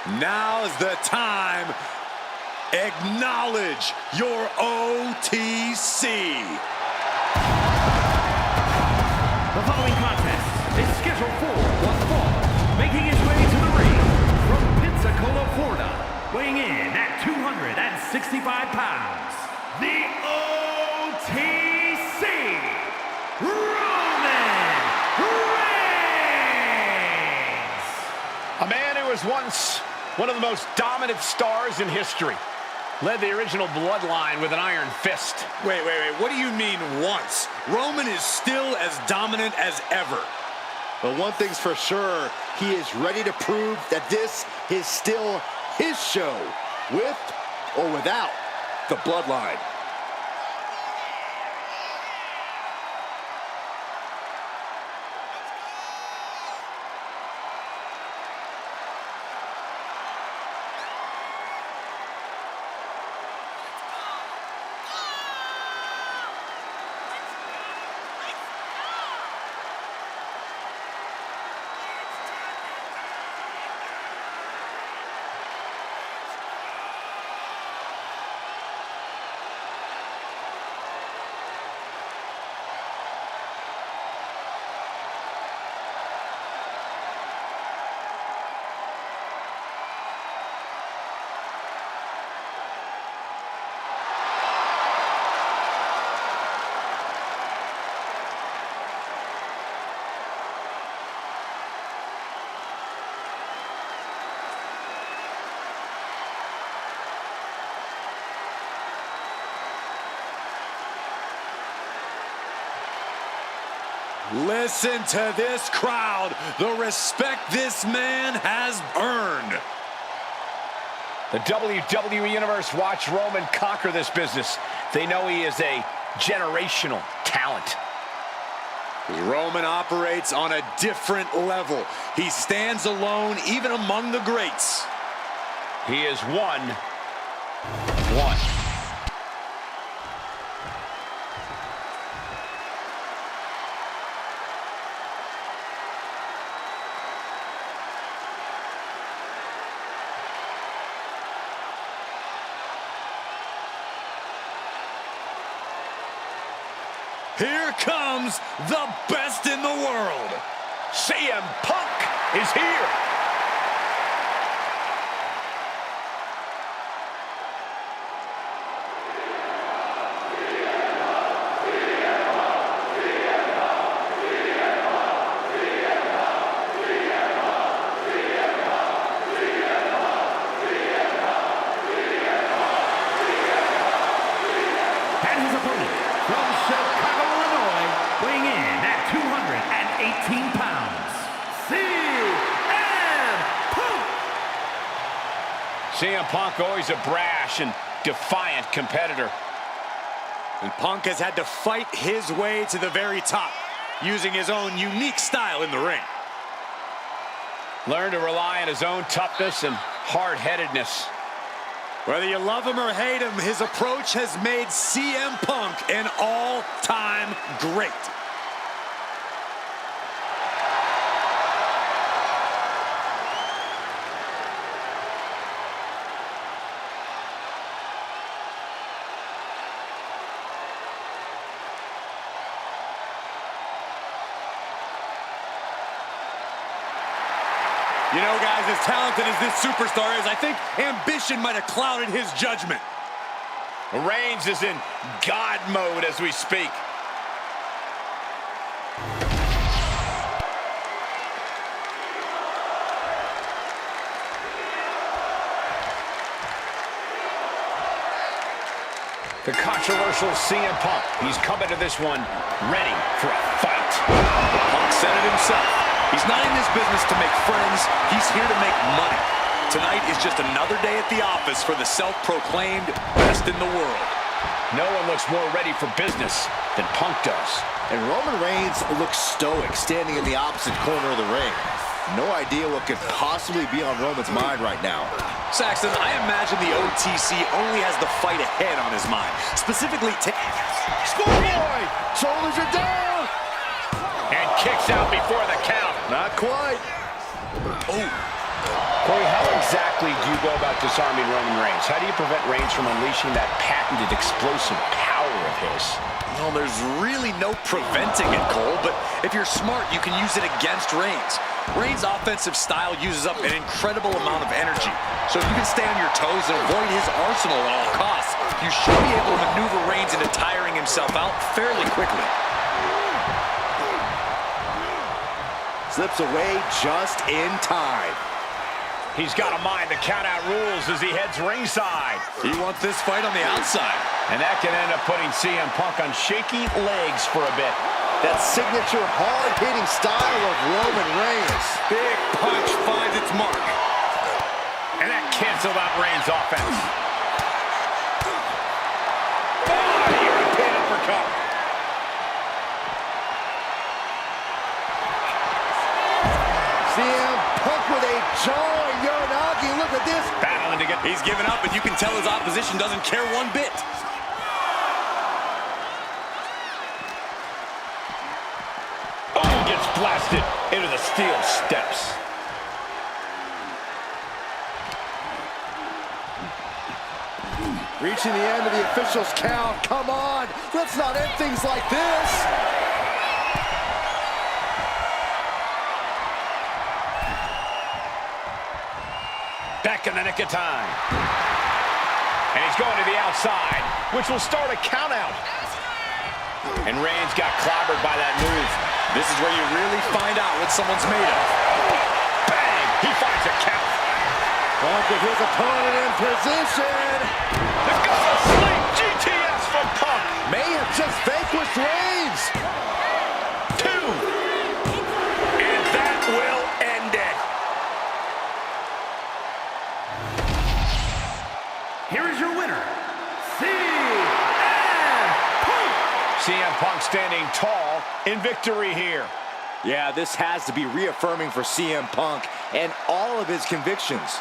Now's the time. Acknowledge your OTC. The following contest is scheduled for one fall, making his way to the ring from Pensacola, Florida, weighing in at 265 pounds, the OTC, Roman Reigns! A man who was once one of the most dominant stars in history. Led the original bloodline with an iron fist. Wait. What do you mean once? Roman is still as dominant as ever. But one thing's for sure, he is ready to prove that this is still his show, with or without the bloodline. Listen to this crowd, the respect this man has earned. The WWE Universe watched Roman conquer this business. They know he is a generational talent. Roman operates on a different level. He stands alone even among the greats. He is one. Here comes the best in the world. CM Punk is here. And his opponent, from Chicago, Illinois, weighing in at 218 pounds, CM Punk! CM Punk, always a brash and defiant competitor. And Punk has had to fight his way to the very top, using his own unique style in the ring. Learned to rely on his own toughness and hard-headedness. Whether you love him or hate him, his approach has made CM Punk an all-time great. You know, guys, as talented as this superstar is, I think ambition might have clouded his judgment. Reigns is in God mode as we speak. The controversial CM Punk. He's coming to this one ready for a fight. Punk said it himself. He's not in this business to make friends. He's here to make money. Tonight is just another day at the office for the self-proclaimed best in the world. No one looks more ready for business than Punk does. And Roman Reigns looks stoic, standing in the opposite corner of the ring. No idea what could possibly be on Roman's mind right now. Saxton, I imagine the OTC only has the fight ahead on his mind. Specifically, Schoolboy! Shoulders are down! And kicks out before the count. Not quite. oh, Corey, how exactly do you go about disarming Roman Reigns? How do you prevent Reigns from unleashing that patented explosive power of his? Well, there's really no preventing it, Cole, but if you're smart, you can use it against Reigns. Reigns' offensive style uses up an incredible amount of energy. So if you can stay on your toes and avoid his arsenal at all costs, you should be able to maneuver Reigns into tiring himself out fairly quickly. Slips away just in time. He's got to mind the count-out rules as he heads ringside. He wants this fight on the outside. And that can end up putting CM Punk on shaky legs for a bit. That signature hard-hitting style of Roman Reigns. Big punch finds its mark. And that canceled out Reigns' offense. Oh, European uppercut. CM Punk with a jarring Uranagi. Look at this. Battling to get... He's given up, and you can tell his opposition doesn't care one bit. Oh, gets blasted into the steel steps. Reaching the end of the official's count. Come on. Let's not end things like this. Back in the nick of time. And he's going to the outside, which will start a countout. And Reigns got clobbered by that move. This is where you really find out what someone's made of. Bang! He finds a count. Punk with his opponent in position. The go to sleep GTS from Punk. May have just vanquished Reigns. 2. And that will end it. Here is your winner, CM Punk. CM Punk standing tall in victory here. Yeah, this has to be reaffirming for CM Punk and all of his convictions.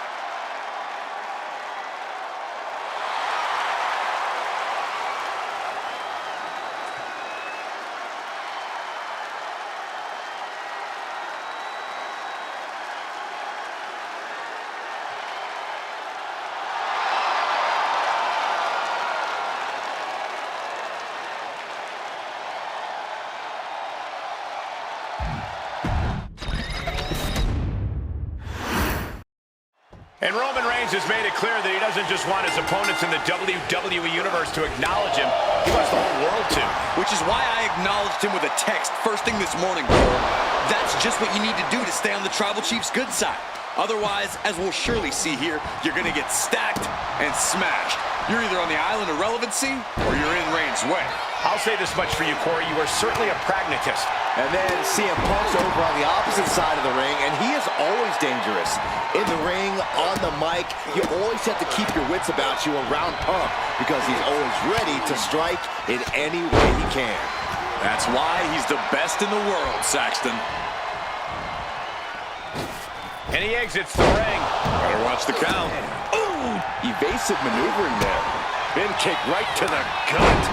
And Roman Reigns has made it clear that he doesn't just want his opponents in the WWE Universe to acknowledge him. He wants the whole world to. Which is why I acknowledged him with a text first thing this morning, Cole. That's just what you need to do to stay on the Tribal Chief's good side. Otherwise, as we'll surely see here, you're going to get stacked and smashed. You're either on the island of relevancy or you're in Reigns' way. I'll say this much for you, Corey. You are certainly a pragmatist. And then CM Punk's over on the opposite side of the ring, and he is always dangerous. In the ring, on the mic, you always have to keep your wits about you around Punk because he's always ready to strike in any way he can. That's why he's the best in the world, Saxton. And he exits the ring. Better watch the count. Ooh, evasive maneuvering there. Bin kick right to the gut.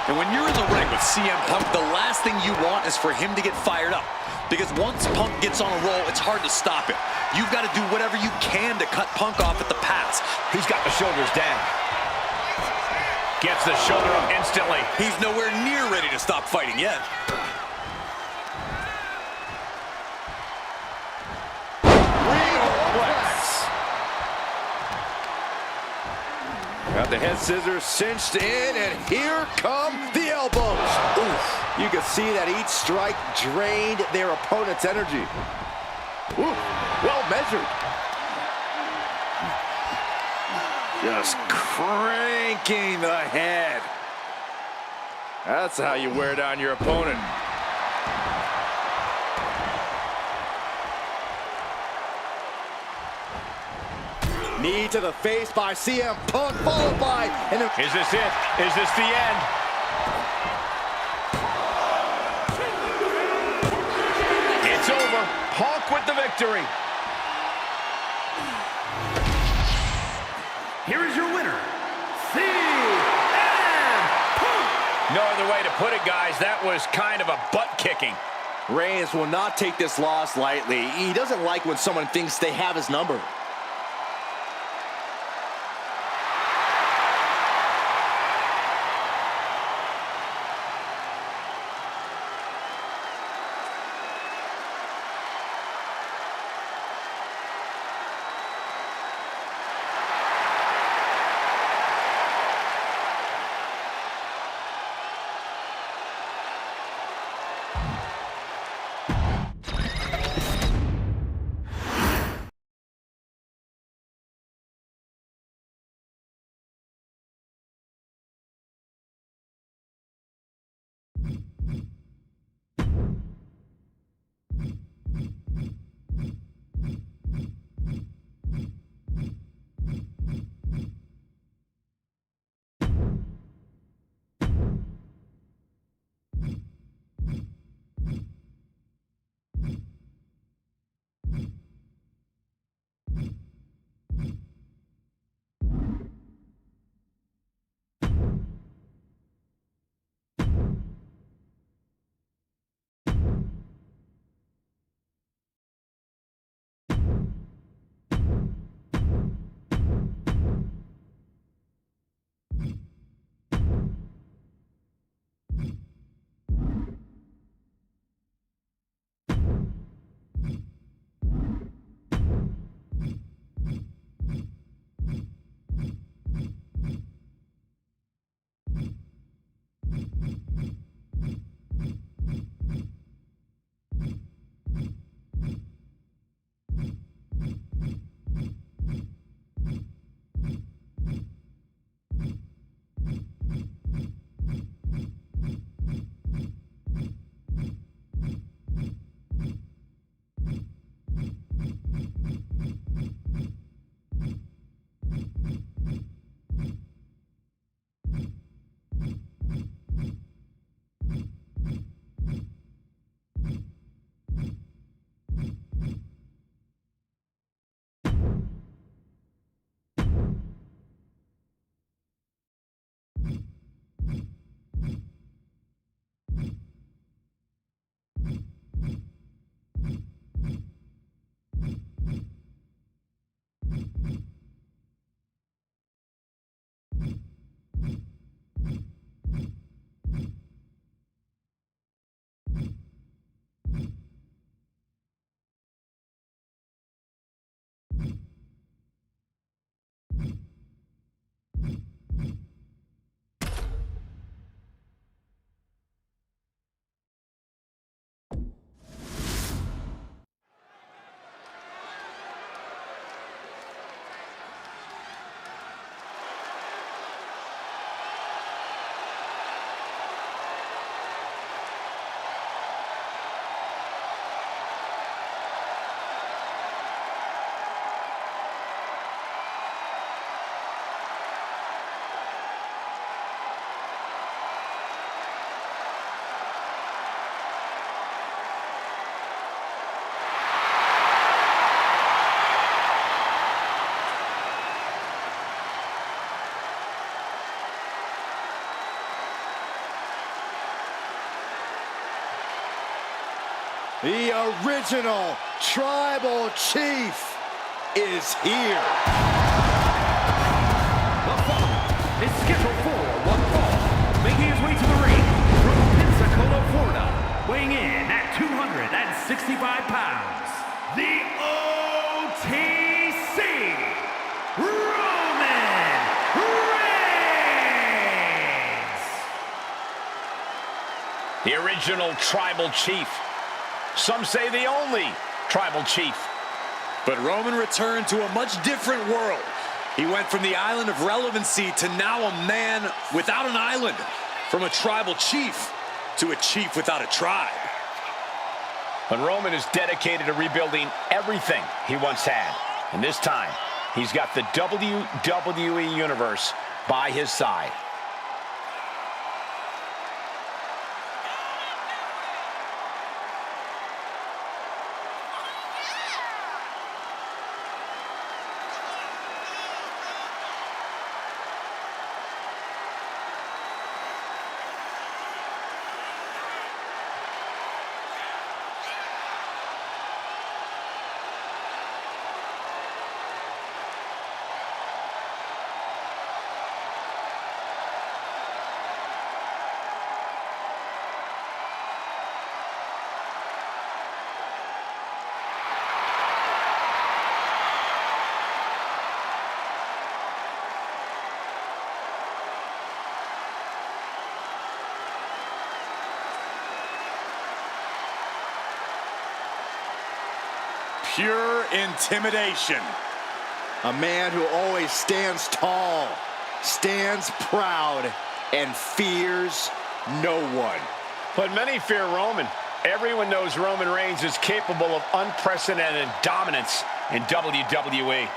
And when you're in the ring with CM Punk, the last thing you want is for him to get fired up. Because once Punk gets on a roll, it's hard to stop it. You've got to do whatever you can to cut Punk off at the pass. He's got the shoulders down. Gets the shoulder up instantly. He's nowhere near ready to stop fighting yet. Got the head scissors cinched in, and here come the elbows. Oof. You can see that each strike drained their opponent's energy. Ooh, well measured. Just cranking the head. That's how you wear down your opponent. Knee to the face by CM Punk, followed by... Is this it? Is this the end? It's over. Punk with the victory. Here is your winner, CM Punk. No other way to put it, guys. That was kind of a butt-kicking. Reigns will not take this loss lightly. He doesn't like when someone thinks they have his number. The original Tribal Chief is here. The following is scheduled for one fall, making his way to the ring from Pensacola, Florida, weighing in at 265 pounds, the OTC, Roman Reigns. The original Tribal Chief. Some say the only Tribal Chief. But Roman returned to a much different world. He went from the island of relevancy to now a man without an island. From a tribal chief to a chief without a tribe. And Roman is dedicated to rebuilding everything he once had. And this time, he's got the WWE Universe by his side. pure intimidation. A man who always stands tall, stands proud, and fears no one. But many fear Roman. Everyone knows Roman Reigns is capable of unprecedented dominance in WWE.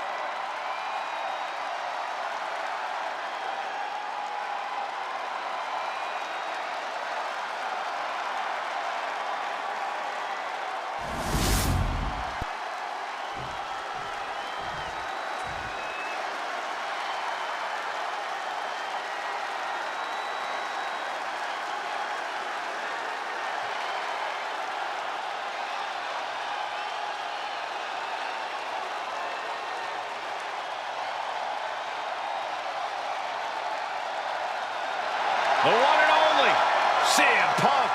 The one and only CM Punk.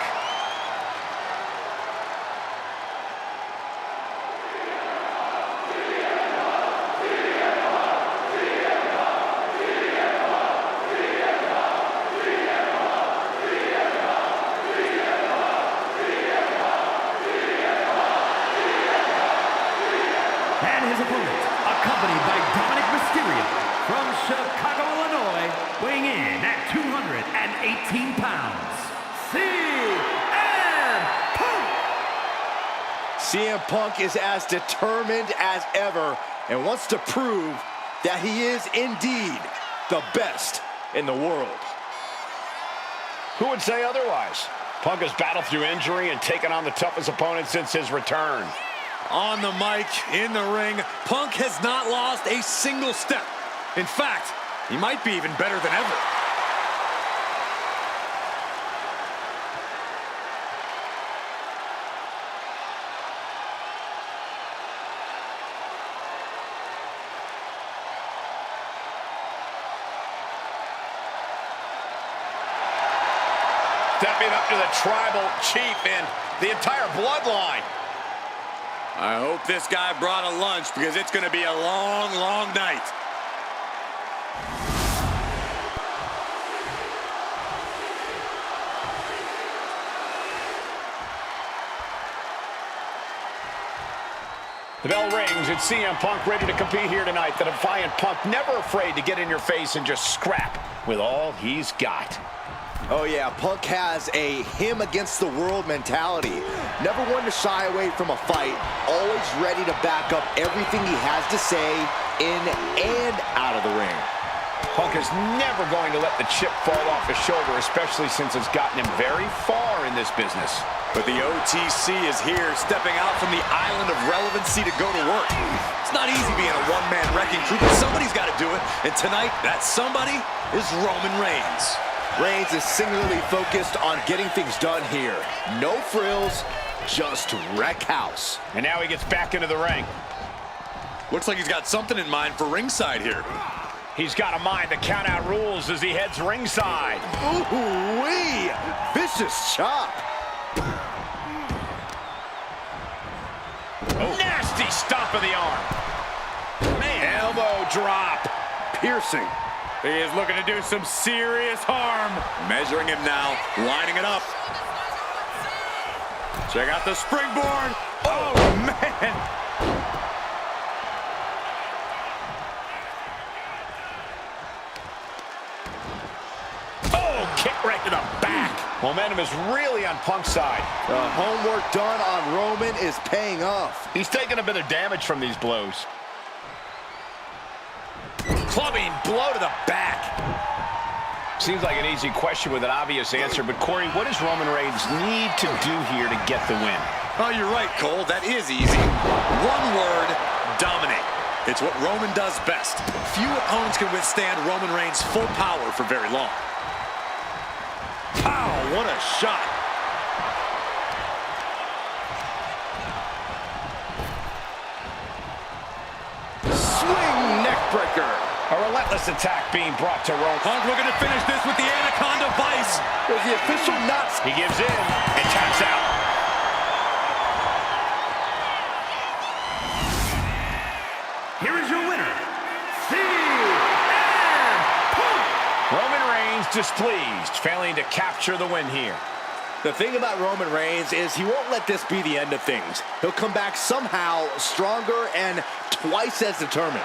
And his opponent, accompanied by Dominic Mysterio from Chicago, Illinois, weighing in at 218 pounds, CM Punk! CM Punk is as determined as ever and wants to prove that he is indeed the best in the world. Who would say otherwise? Punk has battled through injury and taken on the toughest opponent since his return. On the mic, in the ring, Punk has not lost a single step. In fact, he might be even better than ever. Stepping up to the tribal chief and the entire bloodline. I hope this guy brought a lunch because it's going to be a long, long night. The bell rings. It's CM Punk ready to compete here tonight. The defiant Punk, never afraid to get in your face and just scrap with all he's got. Oh yeah, Punk has a him against the world mentality. Never one to shy away from a fight, always ready to back up everything he has to say in and out of the ring. Punk is never going to let the chip fall off his shoulder, especially since it's gotten him very far in this business. But the OTC is here, stepping out from the island of relevancy to go to work. It's not easy being a one-man wrecking crew, but somebody's got to do it. And tonight, that somebody is Roman Reigns. Reigns is singularly focused on getting things done here. No frills, just wreck house. And now he gets back into the ring. Looks like he's got something in mind for ringside here. He's got to mind the count-out rules as he heads ringside. Ooh-wee! Vicious chop. Oh. Nasty stomp of the arm. Man. Elbow drop. Piercing. He is looking to do some serious harm. Measuring him now, lining it up. Check out the springboard. Oh, man. Oh, kick right to the back. Momentum is really on Punk's side. The homework done on Roman is paying off. He's taking a bit of damage from these blows. Clubbing blow to the back. Seems like an easy question with an obvious answer, but Corey, what does Roman Reigns need to do here to get the win? Oh, you're right, Cole. That is easy. One word, dominate. It's what Roman does best. Few opponents can withstand Roman Reigns' full power for very long. Pow, what a shot. Swing neckbreaker. A relentless attack being brought to Roman. Punk looking to finish this with the Anaconda Vice. Was the official nuts? He gives in and taps out. Here is your winner, CM Punk! Roman Reigns displeased, failing to capture the win here. The thing about Roman Reigns is he won't let this be the end of things. He'll come back somehow stronger and twice as determined.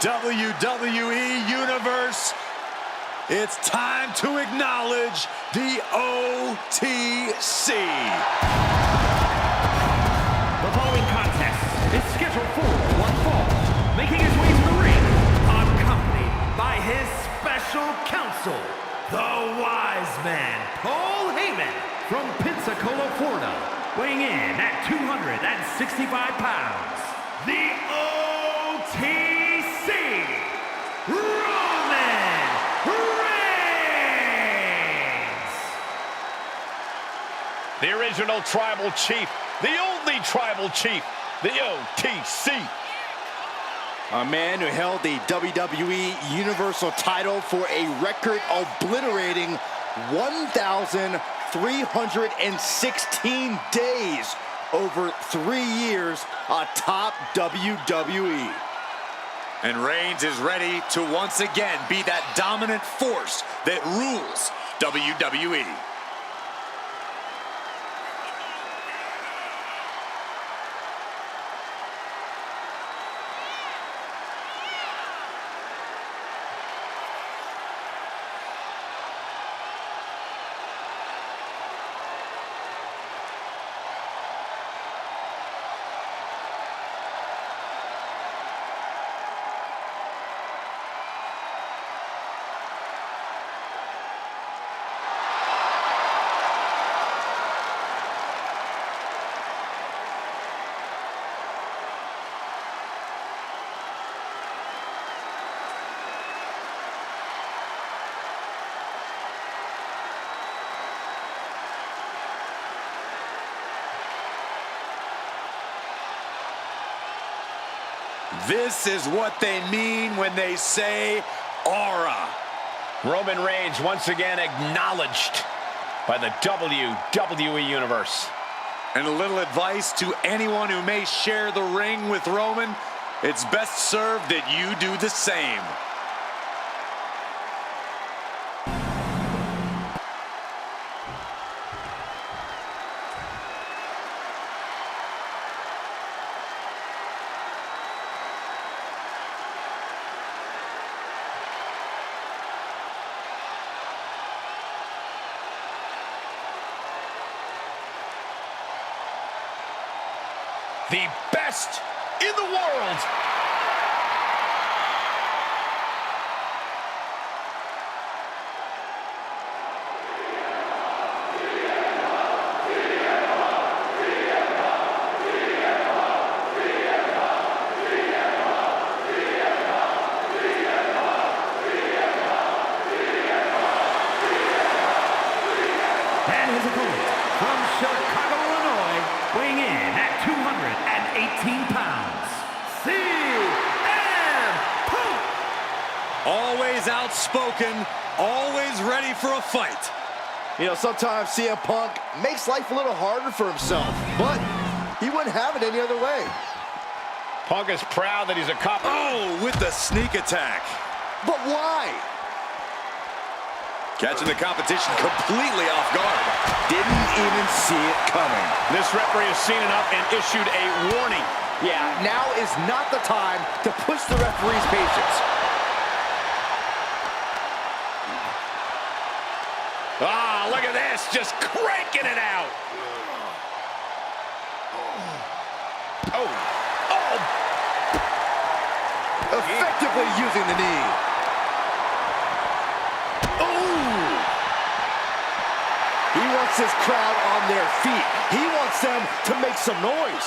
WWE Universe, it's time to acknowledge the OTC. The following contest is scheduled for one fall. Making his way to the ring, accompanied by his special counsel, the wise man, Paul Heyman, from Pensacola, Florida, weighing in at 265 pounds. The OTC, Roman Reigns! The original tribal chief, the only tribal chief, the OTC. A man who held the WWE Universal title for a record obliterating 1,316 days over 3 years atop WWE. And Reigns is ready to once again be that dominant force that rules WWE. This is what they mean when they say aura. Roman Reigns once again acknowledged by the WWE Universe. And a little advice to anyone who may share the ring with Roman, it's best served that you do the same. The best in the world. And his opponent from Chicago, Illinois, weighing in at 218 pounds, CM Punk! Always outspoken, always ready for a fight. You know, sometimes CM Punk makes life a little harder for himself, but he wouldn't have it any other way. Punk is proud that he's a cop. Oh, with the sneak attack. But why? Catching the competition completely off guard. Didn't even see it coming. This referee has seen enough and issued a warning. Yeah, now is not the time to push the referee's patience. Ah, look at this, just cranking it out. Oh, oh. Effectively using the knee. He wants his crowd on their feet. He wants them to make some noise.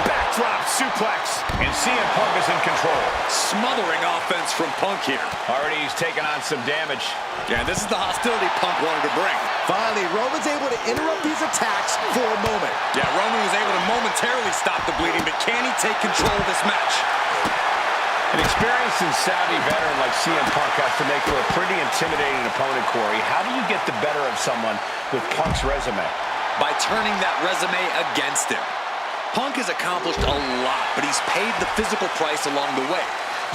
Backdrop suplex. And CM Punk is in control. Smothering offense from Punk here. Already he's taken on some damage. Yeah, this is the hostility Punk wanted to bring. Finally, Roman's able to interrupt these attacks for a moment. Yeah, Roman was able to momentarily stop the bleeding, but can he take control of this match? An experienced and savvy veteran like CM Punk has to make for a pretty intimidating opponent, Corey. How do you get the better of someone with Punk's resume? By turning that resume against him. Punk has accomplished a lot, but he's paid the physical price along the way.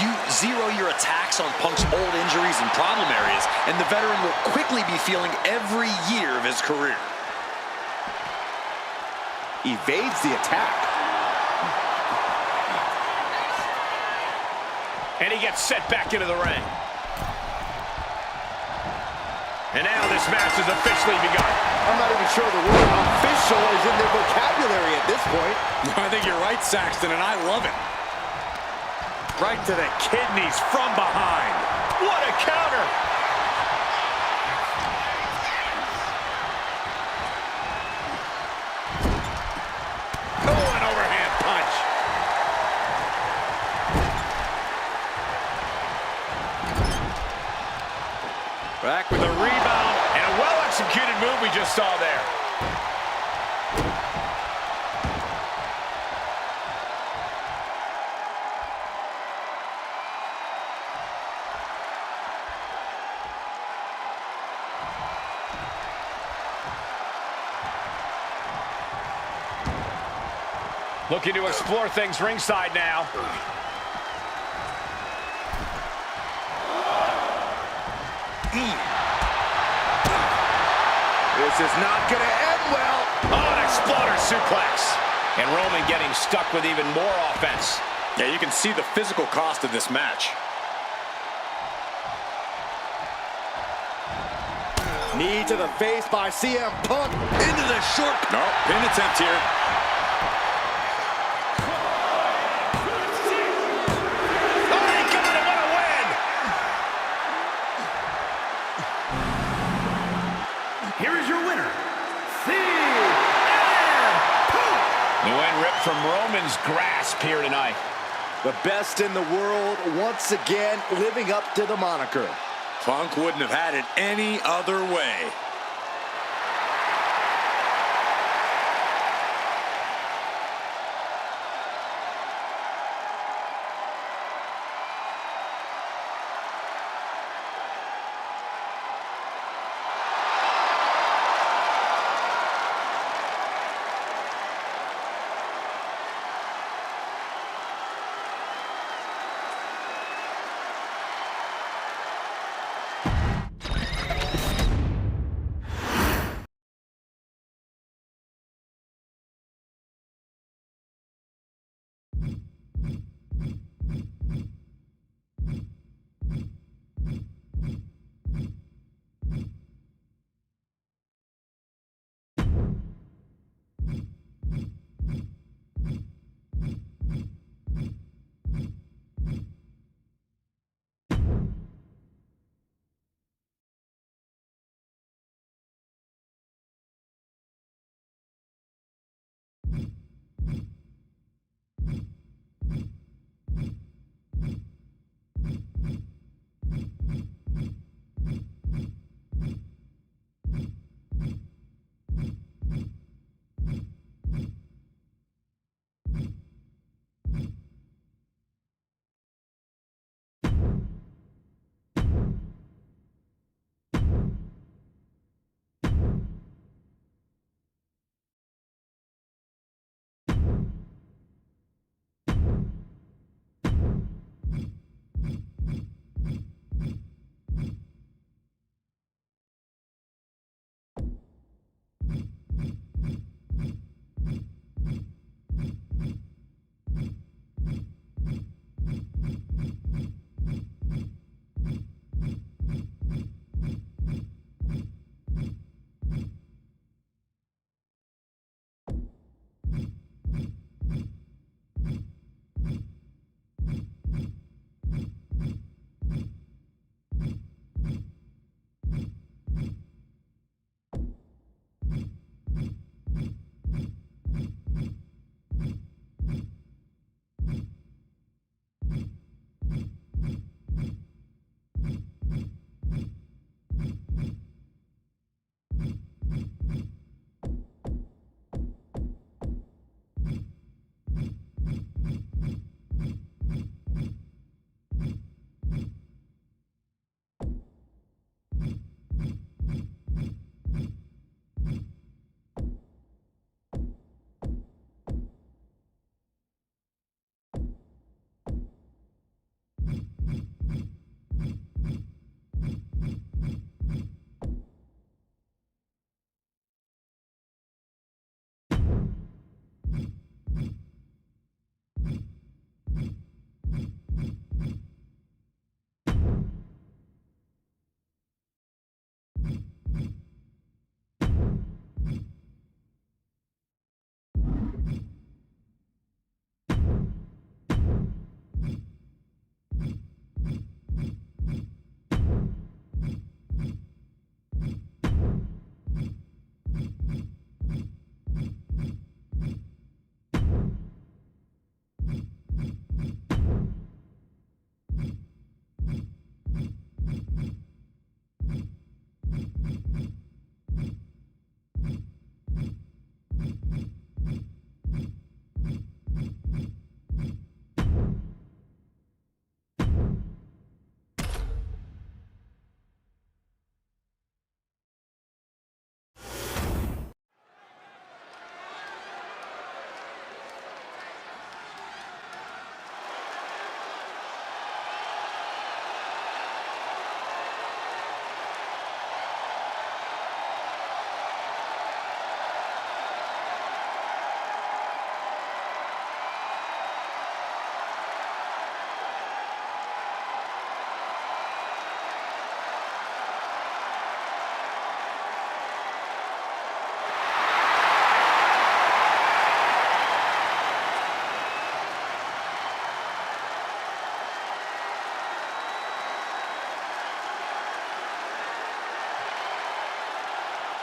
You zero your attacks on Punk's old injuries and problem areas, and the veteran will quickly be feeling every year of his career. Evades the attack. And he gets set back into the ring. And now this match has officially begun. I'm not even sure the word official is in their vocabulary at this point. I think you're right, Saxton, and I love it. Right to the kidneys from behind. What a counter! Oh, an overhand punch. Back with a rebound and a well-executed move we just saw there. Looking to explore things ringside now. This is not going to end well. Oh, an exploder suplex. And Roman getting stuck with even more offense. Yeah, you can see the physical cost of this match. Knee to the face by CM Punk. Into the short. No, pin attempt here. From Roman's grasp here tonight. The best in the world once again living up to the moniker. Punk wouldn't have had it any other way.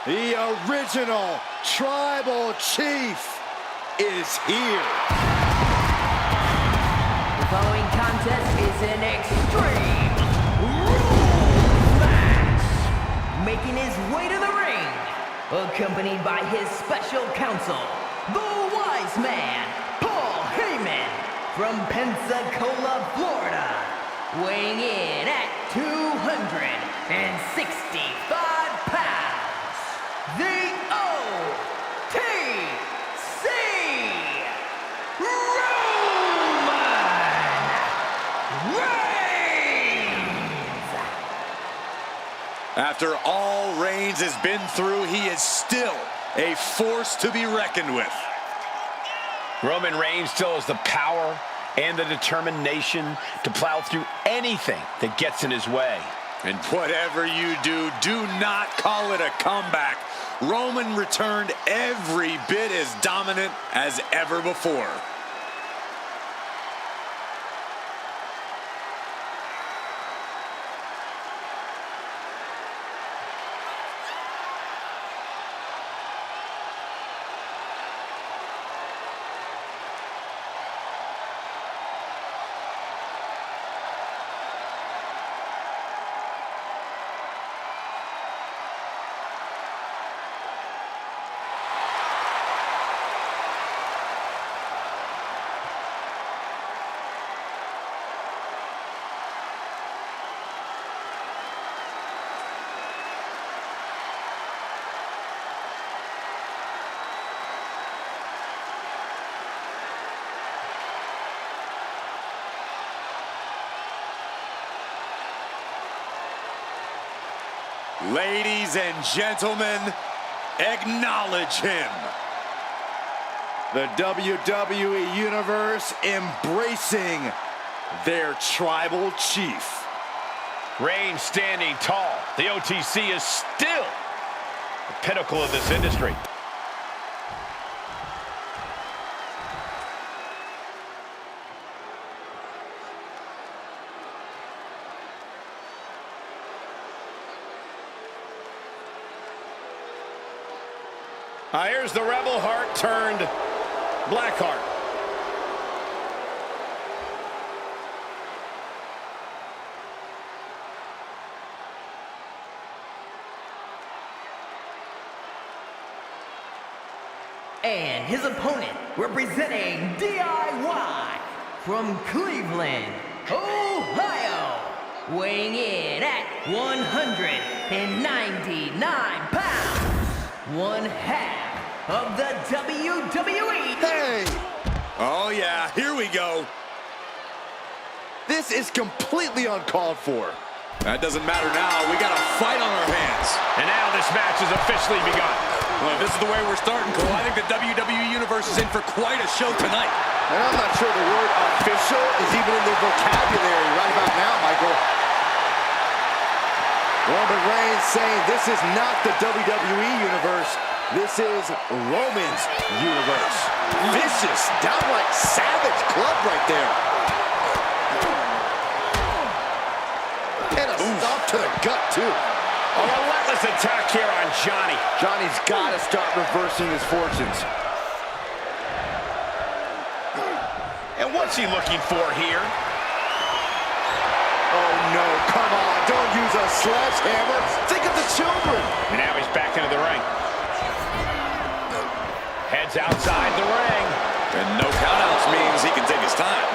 The original Tribal Chief is here. The following contest is an Extreme Rules match. Making his way to the ring, accompanied by his special counsel, the Wise Man, Paul Heyman, from Pensacola, Florida, weighing in at 265 pounds. The OTC Roman Reigns. After all Reigns has been through, he is still a force to be reckoned with. Roman Reigns still has the power and the determination to plow through anything that gets in his way. And whatever you do, do not call it a comeback. Roman returned every bit as dominant as ever before. Ladies and gentlemen, acknowledge him. The WWE Universe embracing their tribal chief. Reigns standing tall. The OTC is still the pinnacle of this industry. Here's the Rebel Heart turned Blackheart. And his opponent, representing DIY from Cleveland, Ohio, weighing in at 199 pounds, one half of the WWE. Hey! Oh yeah, here we go. This is completely uncalled for. That doesn't matter now. We got a fight on our hands. And now this match has officially begun. Well, if this is the way we're starting, Cole, I think the WWE Universe is in for quite a show tonight. And I'm not sure the word official is even in their vocabulary right about now, Michael. Roman Reigns saying this is not the WWE Universe. This is Roman's Universe. Vicious, downright savage club right there. And a stomp to the gut, too. A relentless attack here on Johnny. Johnny's got to start reversing his fortunes. And what's he looking for here? Oh, no, come on. Don't use a sledgehammer. Think of the children. And now he's back into the ring. Heads outside the ring. And no countouts means he can take his time.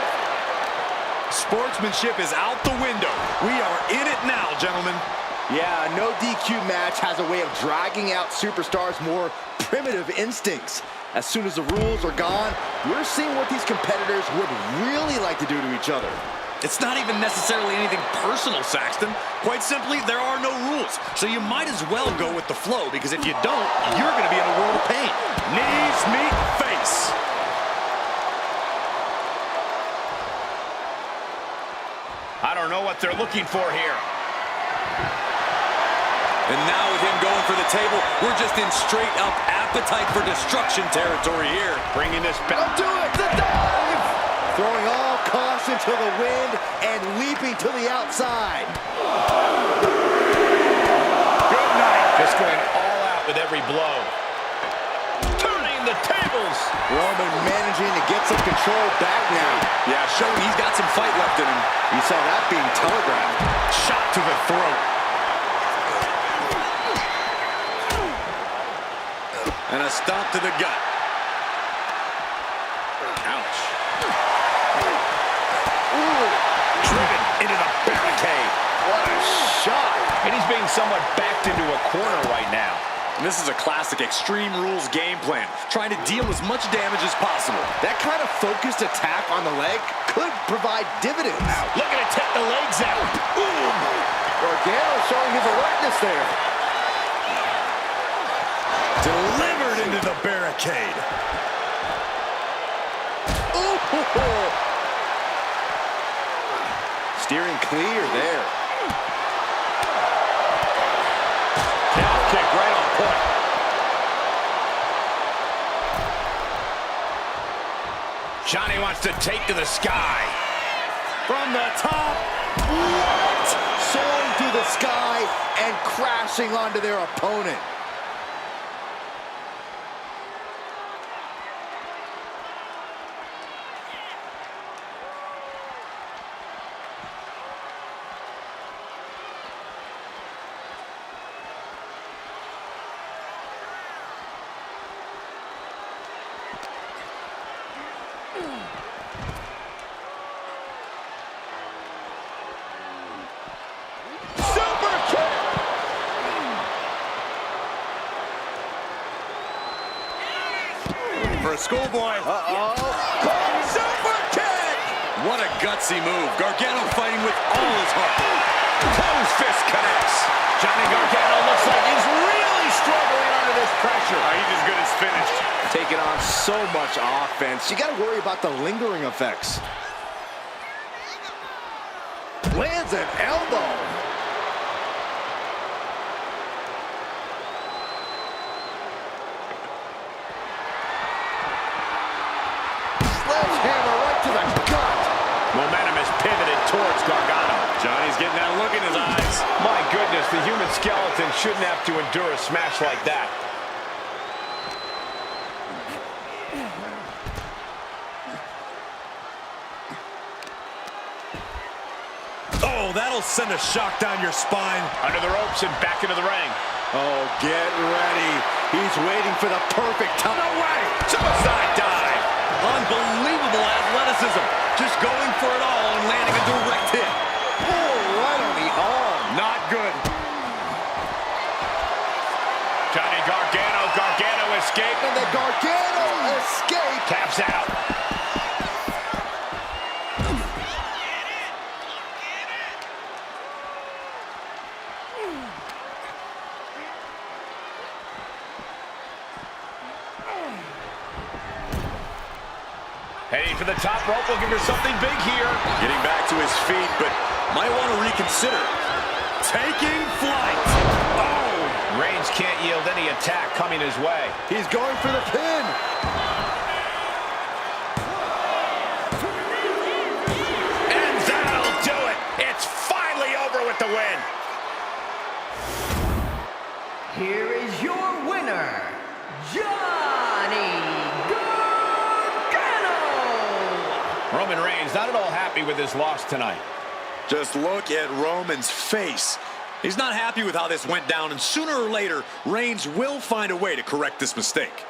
Sportsmanship is out the window. We are in it now, gentlemen. Yeah, no DQ match has a way of dragging out superstars' more primitive instincts. As soon as the rules are gone, we're seeing what these competitors would really like to do to each other. It's not even necessarily anything personal, Saxton. Quite simply, there are no rules. So you might as well go with the flow, because if you don't, you're going to be in a world of pain. Knees meet face. I don't know what they're looking for here. And now with him going for the table, we're just in straight-up appetite for destruction territory here. Bringing this back. Do it! The dive! Throwing all caution to the wind and leaping to the outside. Good night. Just going all out with every blow. Turning the tables. Roman managing to get some control back now. Yeah, showing he's got some fight left in him. You saw that being telegraphed. Shot to the throat. And a stomp to the gut. Ouch. Ooh. Driven into the barricade. What a shot. And he's being somewhat backed into a corner right now. And this is a classic Extreme Rules game plan, trying to deal as much damage as possible. That kind of focused attack on the leg could provide dividends. Looking to take the legs out. Ooh. Organo showing his alertness there. Delivered into the barricade. Ooh. steering clear there. Calf kick right on point. Johnny wants to take to the sky. From the top, what? Soaring through the sky and crashing onto their opponent. For a schoolboy. Uh-oh. Super kick! What a gutsy move. Gargano fighting with all his heart. Close fist connects. Johnny Gargano looks like he's really struggling under this pressure. He's as good as finished. Taking on so much offense. You got to worry about the lingering effects. Lands an elbow. Sledgehammer right to the gut. Momentum is pivoted towards Gargano. Johnny's getting that look in his eyes. My goodness, the human skeleton shouldn't have to endure a smash like that. Oh, that'll send a shock down your spine. Under the ropes and back into the ring. Oh, get ready. He's waiting for the perfect time. No way! Suicide dive! Unbelievable athleticism. Just going for it all and landing a direct hit. Oh, right on the arm. Not good. Johnny Gargano. Gargano escaped. And the Gargano escape. Taps out. Heading for the top rope, looking for something big here. Getting back to his feet, but might want to reconsider. Taking flight. Oh! Reigns can't yield any attack coming his way. He's going for the pin. And that'll do it. It's finally over with the win. Here is your winner, Johnny Gargano! Roman Reigns not at all happy with his loss tonight. Just look at Roman's face. He's not happy with how this went down, and sooner or later, Reigns will find a way to correct this mistake.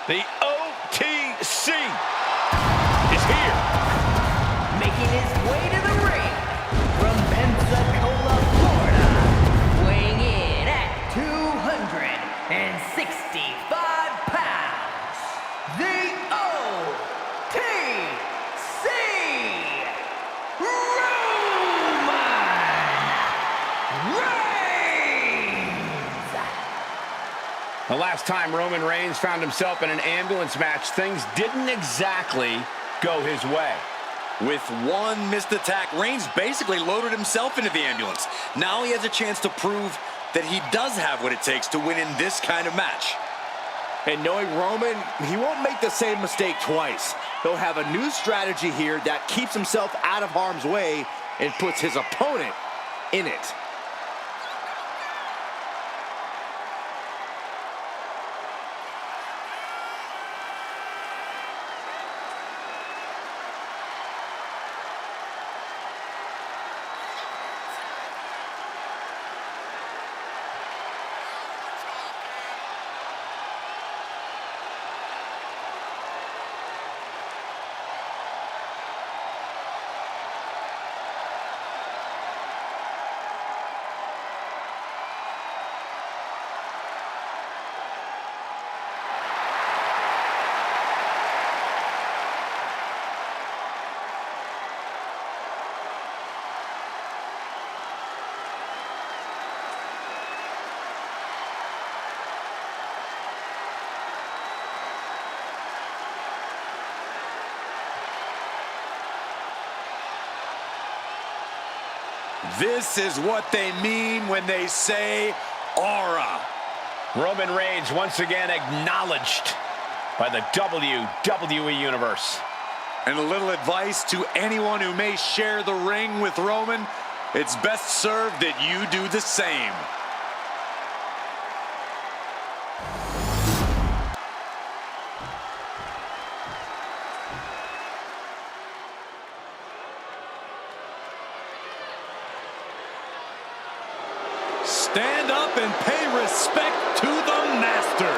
The OTC is here. Making his way to the ring from Pensacola, Florida, weighing in at 265 pounds, the OTC, Roman Reigns! The last time Roman Reigns found himself in an ambulance match, things didn't exactly go his way. With one missed attack, Reigns basically loaded himself into the ambulance. Now he has a chance to prove that he does have what it takes to win in this kind of match. And knowing Roman, he won't make the same mistake twice. He'll have a new strategy here that keeps himself out of harm's way and puts his opponent in it. This is what they mean when they say aura. Roman Reigns once again acknowledged by the WWE Universe. And a little advice to anyone who may share the ring with Roman, it's best served that you do the same. Stand up and pay respect to the master.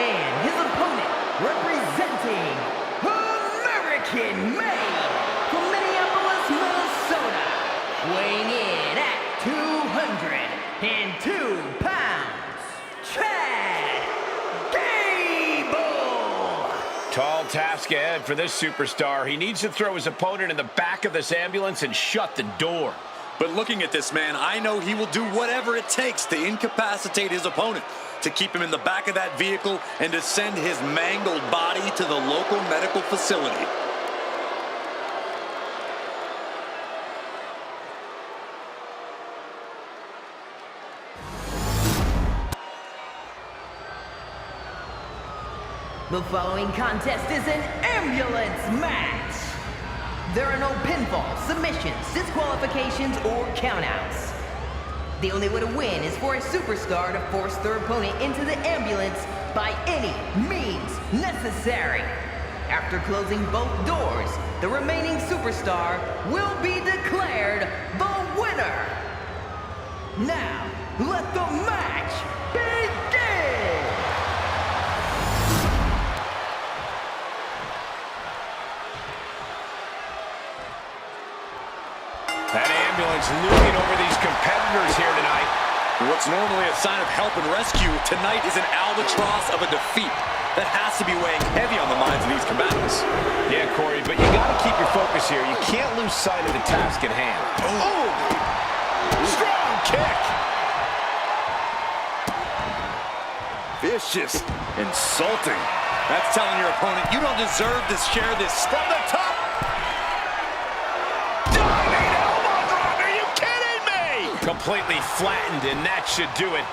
And his opponent, representing American-made from Minneapolis, Minnesota, weighing in at 202 pounds, Chad Gable! Tall task ahead for this superstar. He needs to throw his opponent in the back of this ambulance and shut the door. But looking at this man, I know he will do whatever it takes to incapacitate his opponent, to keep him in the back of that vehicle and to send his mangled body to the local medical facility. The following contest is an ambulance match. There are no pinfalls, submissions, disqualifications, or countouts. The only way to win is for a superstar to force their opponent into the ambulance by any means necessary. After closing both doors, the remaining superstar will be declared the winner. Now, let the match begin! That ambulance looming over these competitors here tonight. What's normally a sign of help and rescue, tonight is an albatross of a defeat that has to be weighing heavy on the minds of these combatants. Yeah, Corey, but you got to keep your focus here. You can't lose sight of the task at hand. Oh! Strong kick! Vicious, insulting. That's telling your opponent you don't deserve to share this From the top! Diving elbow drop! Are you kidding me? Completely flattened, and that should do it.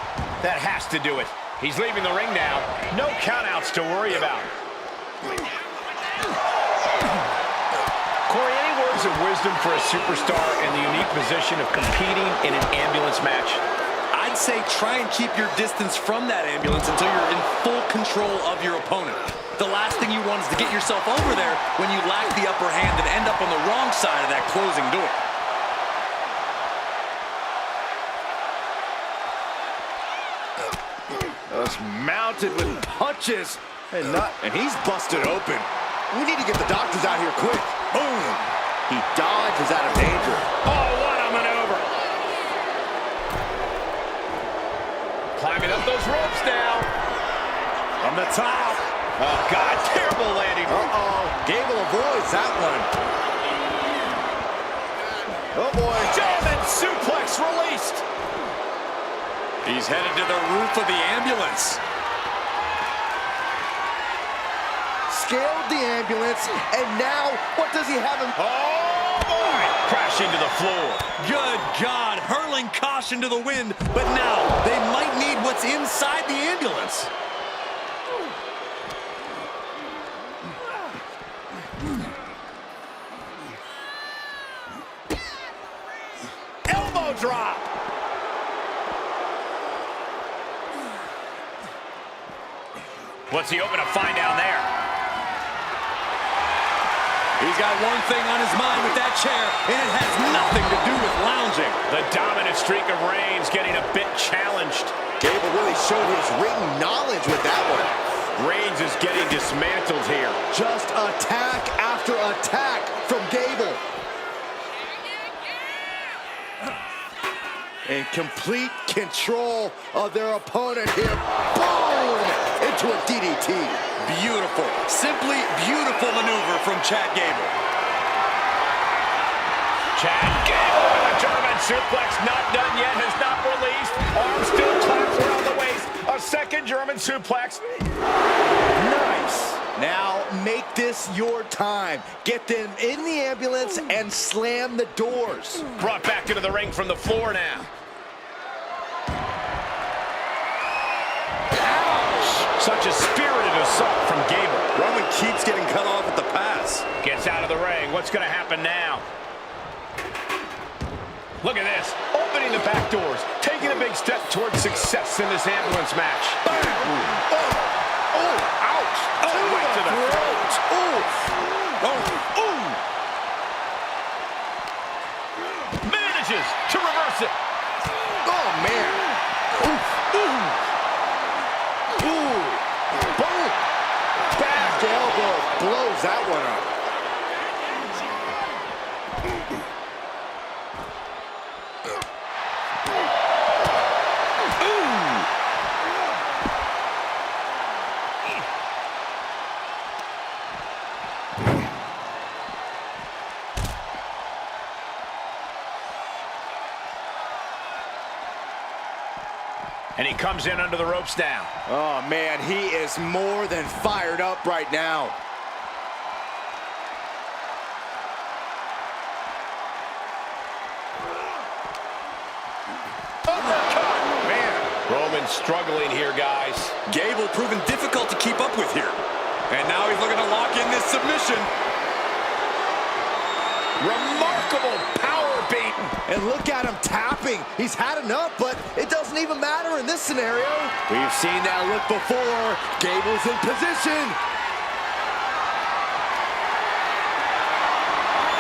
That has to do it. He's leaving the ring now. No countouts to worry about. Corey, any words of wisdom for a superstar in the unique position of competing in an ambulance match? I'd say try and keep your distance from that ambulance until you're in full control of your opponent. The last thing you want is to get yourself over there when you lack the upper hand and end up on the wrong side of that closing door. just mounted with punches. And he's busted open. We need to get the doctors out here quick. Boom. He dodges out of danger. Oh, what a maneuver. Climbing up those ropes now. From the top. Oh, God, terrible landing. Uh-oh. Gable avoids that one. Oh, boy. German suplex released. He's headed to the roof of the ambulance. Scaled the ambulance, and now, what does he have him? Oh, boy. Crashing to the floor. Good God, hurling caution to the wind, but now they might need what's inside the ambulance. Elbow drop. What's he hoping to find down there? He's got one thing on his mind with that chair, and it has nothing to do with lounging. The dominant streak of Reigns getting a bit challenged. Gable really showed his ring knowledge with that one. Reigns is getting dismantled here. Just attack after attack from Gable. In complete control of their opponent here. Boom! Into a DDT. Beautiful, simply beautiful maneuver from Chad Gable. Chad Gable with a German suplex, not done yet, has not released. Arm still clamped around the waist. A second German suplex. Nice. Now make this your time. Get them in the ambulance and slam the doors. Brought back into the ring from the floor now. Such a spirited assault from Gable. Roman keeps getting cut off at the pass. Gets out of the ring. What's going to happen now? Look at this. Opening the back doors. Taking a big step towards success in this ambulance match. Bam! Oh, ouch! Oh, right to the throat. Manages to reverse it. Oh, man. Boom! Back elbow blows that one up. And he comes in under the ropes now. Oh, man, he is more than fired up right now. Uppercut! Man, Roman struggling here, guys. Gable proving difficult to keep up with here. And now he's looking to lock in this submission. Remarkable power beat. And look at him tapping. He's had enough, but it doesn't even matter in this scenario. We've seen that look before. Gable's in position.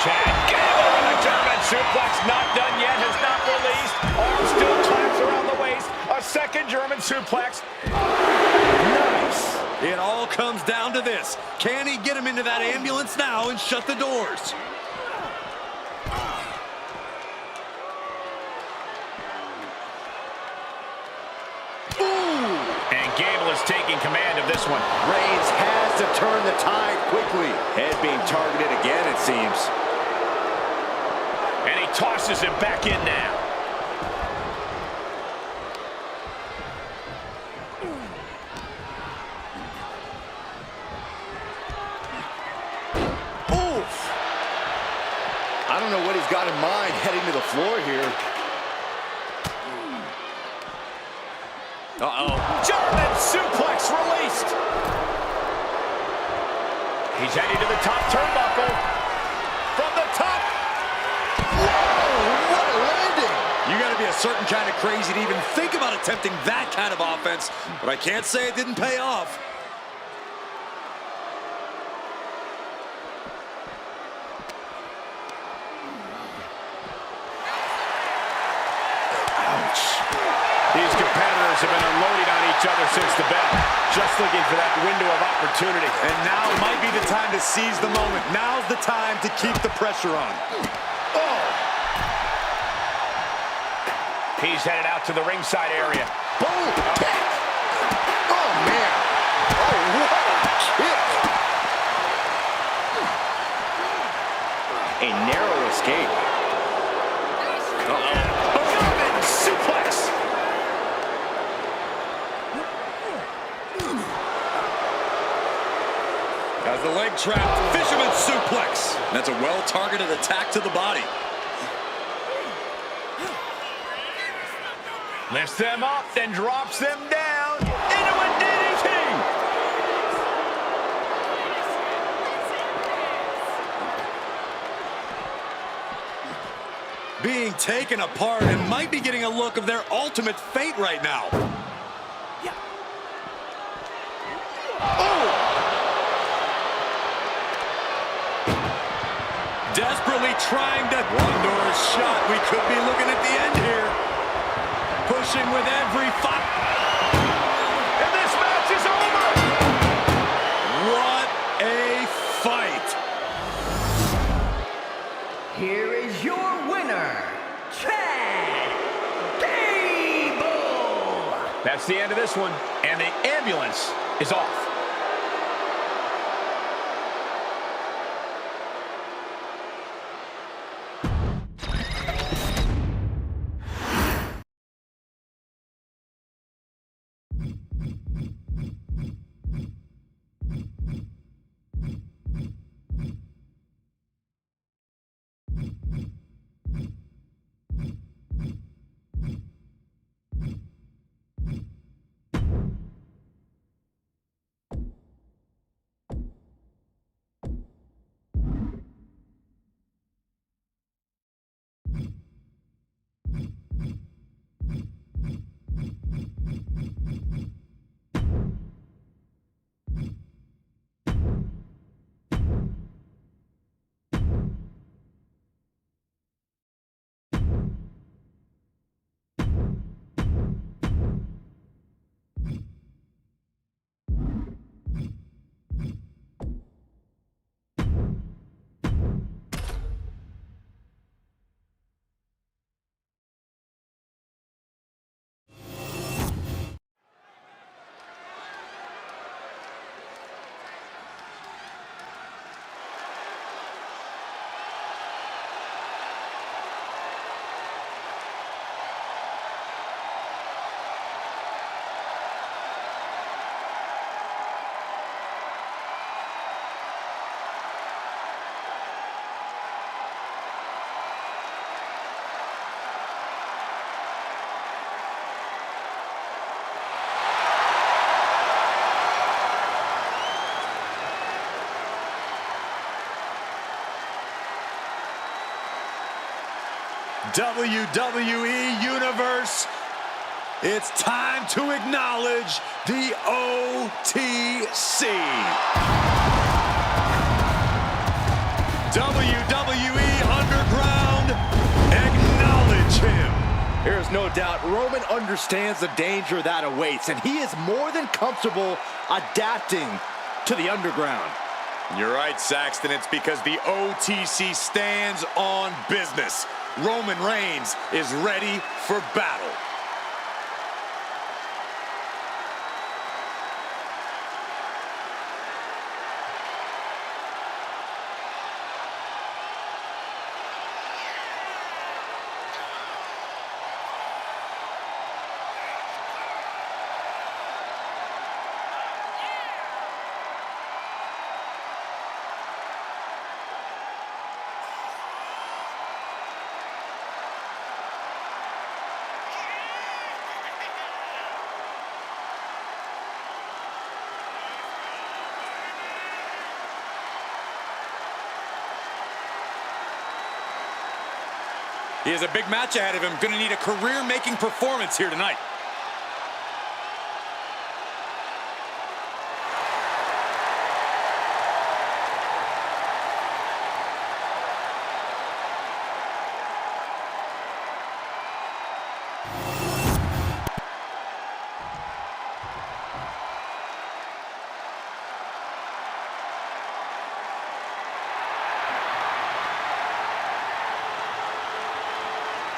Chad Gable with a German suplex, not done yet, has not released. Arm still clamped around the waist. A second German suplex. Nice. It all comes down to this. Can he get him into that ambulance now and shut the doors? And Gable is taking command of this one. Reigns has to turn the tide quickly. Head being targeted again, it seems. And he tosses him back in now. Oof. I don't know what he's got in mind heading to the floor here. Uh-oh. German suplex released. He's heading to the top turnbuckle. From the top. Whoa, what a landing. You got to be a certain kind of crazy to even think about attempting that kind of offense, but I can't say it didn't pay off. These competitors have been unloading on each other ever since the bell. Just looking for that window of opportunity. And now might be the time to seize the moment. Now's the time to keep the pressure on. Oh! He's headed out to the ringside area. Boom! Kick! Oh, man! Oh, what a kick! A narrow escape. Uh-oh. German suplex! Has the leg trapped. Fisherman suplex. That's a well-targeted attack to the body. Lifts them up, then drops them down into a DDT! Being taken apart and might be getting a look of their ultimate fate right now. Oh! Desperately trying to... One door is shut. We could be looking at the end here. Pushing with every fight. And this match is over! What a fight. Here is your winner, Chad Gable! That's the end of this one, and the ambulance is off. WWE Universe, it's time to acknowledge the OTC. WWE Underground, acknowledge him. There is no doubt Roman understands the danger that awaits, and he is more than comfortable adapting to the underground. You're right, Saxton. It's because the OTC stands on business. Roman Reigns is ready for battle. He has a big match ahead of him. Going to need a career-making performance here tonight.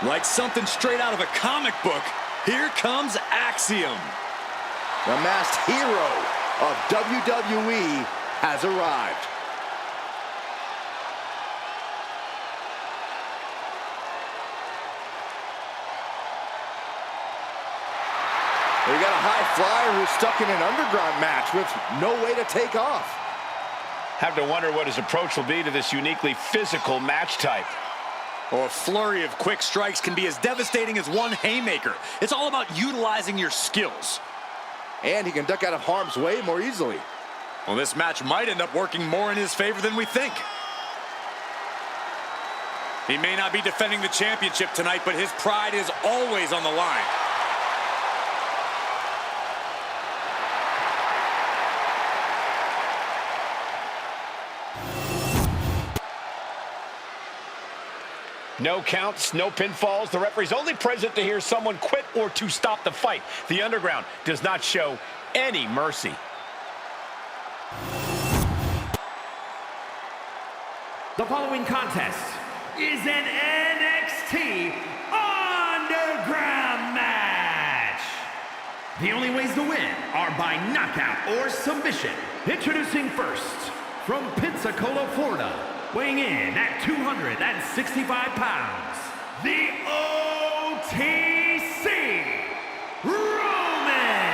Like something straight out of a comic book, here comes Axiom. The masked hero of WWE has arrived. We got a high flyer who's stuck in an underground match with no way to take off. Have to wonder what his approach will be to this uniquely physical match type. Oh, a flurry of quick strikes can be as devastating as one haymaker. It's all about utilizing your skills. And he can duck out of harm's way more easily. Well, this match might end up working more in his favor than we think. He may not be defending the championship tonight, but his pride is always on the line. No counts, no pinfalls. The referee's only present to hear someone quit or to stop the fight. The Underground does not show any mercy. The following contest is an NXT Underground match. The only ways to win are by knockout or submission. Introducing first, from Pensacola, Florida, weighing in at 265 pounds, the OTC, Roman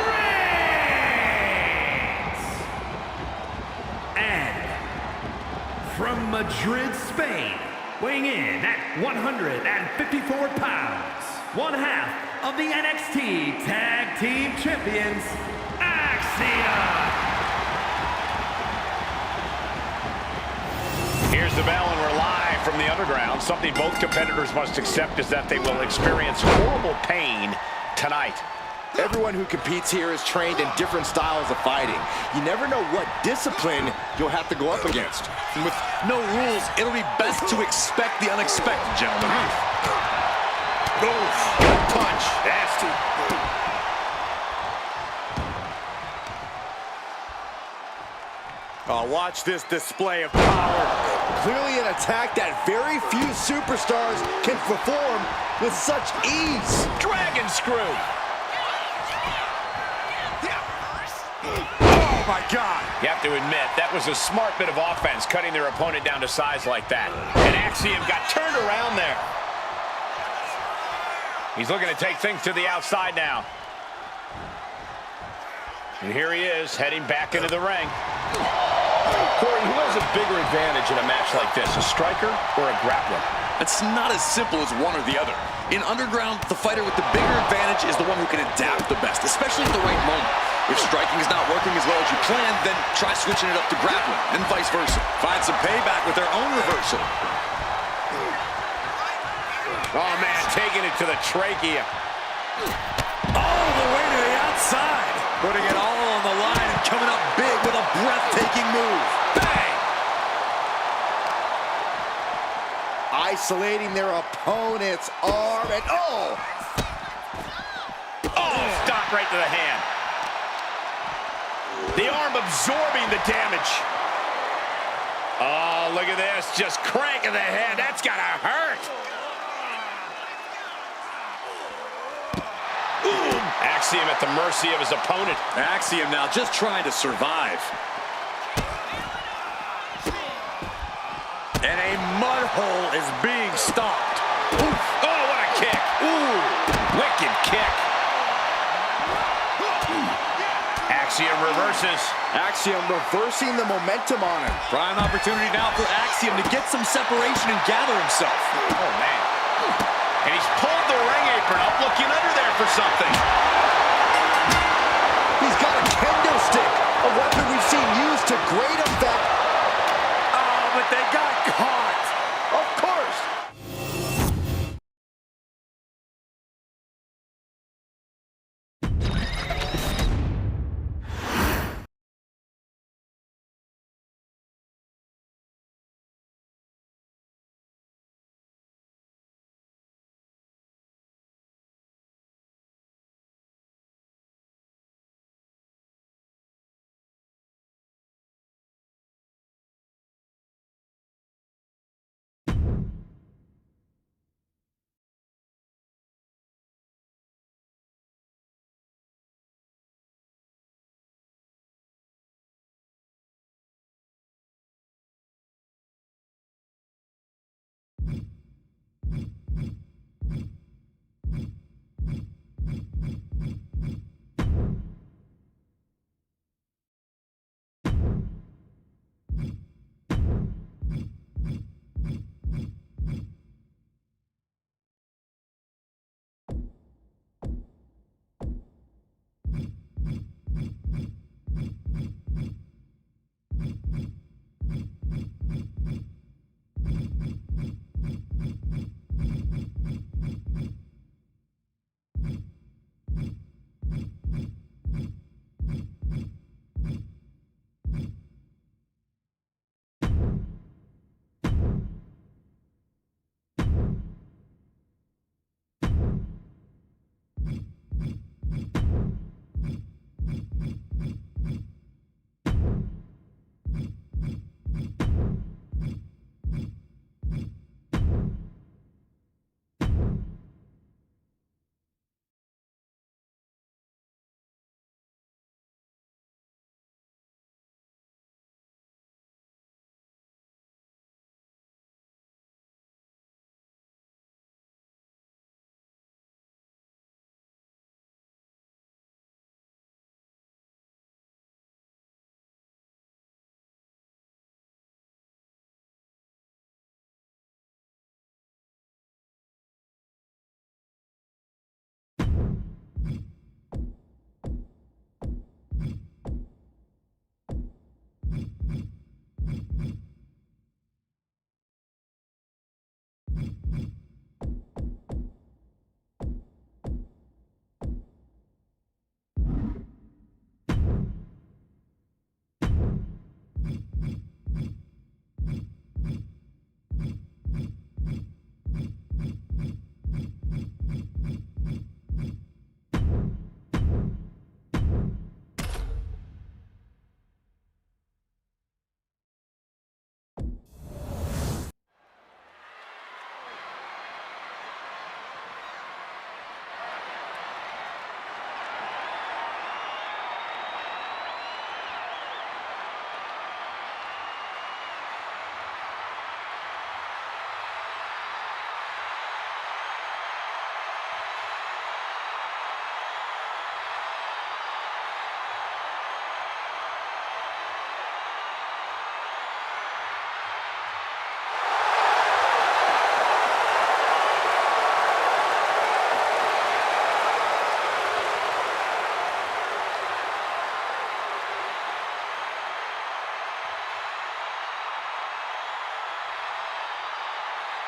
Reigns. And from Madrid, Spain, weighing in at 154 pounds, one half of the NXT Tag Team Champions, Axiom. Here's the bell, and we're live from the Underground. Something both competitors must accept is that they will experience horrible pain tonight. Everyone who competes here is trained in different styles of fighting. You never know what discipline you'll have to go up against. And with no rules, it'll be best to expect the unexpected, gentlemen. Oof. Punch. Nasty. Oh, watch this display of power. Clearly an attack that very few superstars can perform with such ease. Dragon screw. Oh, my God. You have to admit, that was a smart bit of offense, cutting their opponent down to size like that. And Axiom got turned around there. He's looking to take things to the outside now. And here he is, heading back into the ring. Corey, who has a bigger advantage in a match like this, a striker or a grappler? It's not as simple as one or the other. In Underground, the fighter with the bigger advantage is the one who can adapt the best, especially at the right moment. If striking is not working as well as you planned, then try switching it up to grappling, and vice versa. Find some payback with their own reversal. Oh, man, taking it to the trachea. All the way to the outside. Putting it all on the line and coming up big with a breathtaking move. Bang! Isolating their opponent's arm and oh! Oh, stop right to the hand. The arm absorbing the damage. Oh, look at this. Just cranking the head. That's gotta hurt. Ooh. Axiom at the mercy of his opponent. Axiom now just trying to survive. And a mud hole is being stopped. Oof. Oh, what a kick. Ooh, wicked kick. Axiom reverses. Axiom reversing the momentum on him. Prime opportunity now for Axiom to get some separation and gather himself. Oh, man. And he's pulled the ring apron up, looking under there for something. He's got a kendo stick, a weapon we've seen used to great effect. Oh, but they got caught. Of course.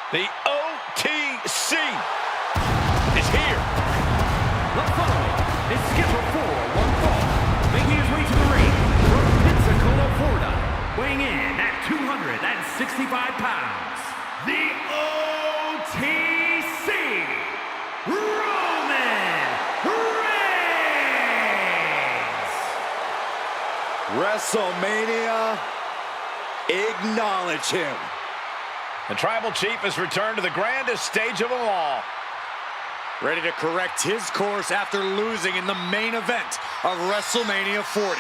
The OTC is here. The following is scheduled for one fall, making his way to the ring from Pensacola, Florida, weighing in at 265 pounds, the OTC, Roman WrestleMania, Reigns. acknowledge him. The Tribal Chief has returned to the grandest stage of them all. Ready to correct his course after losing in the main event of WrestleMania 40.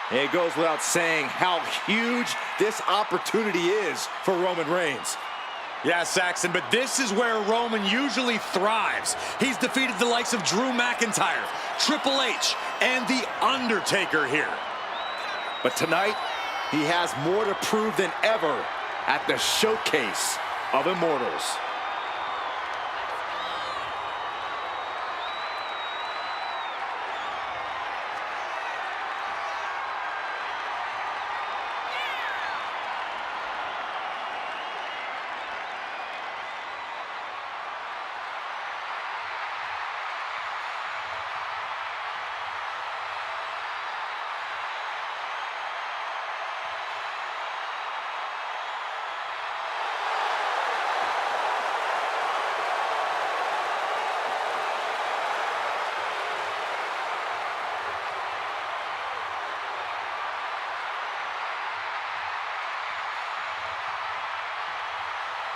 It goes without saying how huge this opportunity is for Roman Reigns. Yeah, Saxon, but this is where Roman usually thrives. He's defeated the likes of Drew McIntyre, Triple H, and The Undertaker here. But tonight, he has more to prove than ever at the Showcase of Immortals.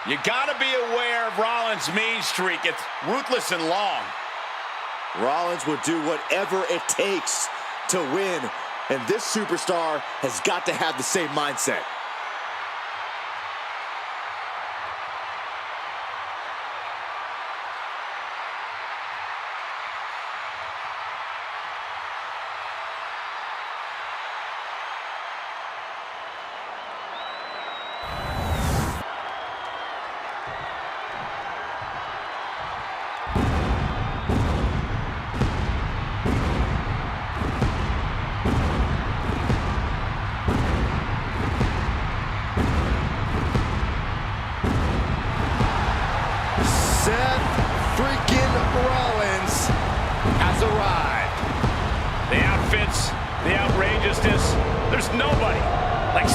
You gotta be aware of Rollins' mean streak. It's ruthless and long. Rollins will do whatever it takes to win, and this superstar has got to have the same mindset.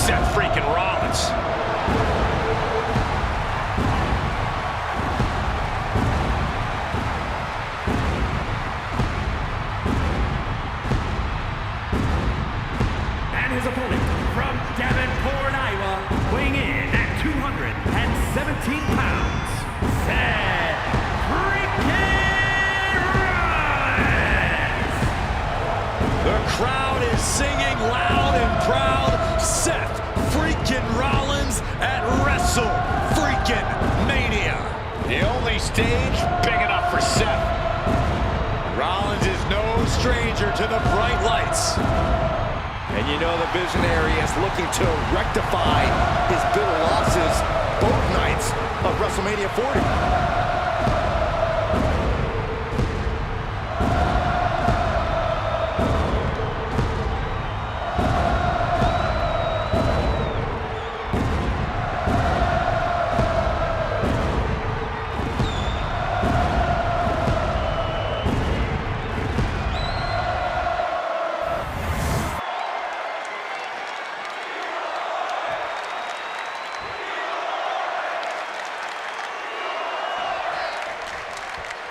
Seth freaking Rollins. And his opponent from Davenport, Iowa, weighing in at 217 pounds, Seth freaking Rollins. The crowd is singing loud and proud. Seth freaking Rollins at Wrestle freaking Mania. The only stage big enough for Seth. Rollins is no stranger to the bright lights. And you know the visionary is looking to rectify his bitter losses both nights of WrestleMania 40.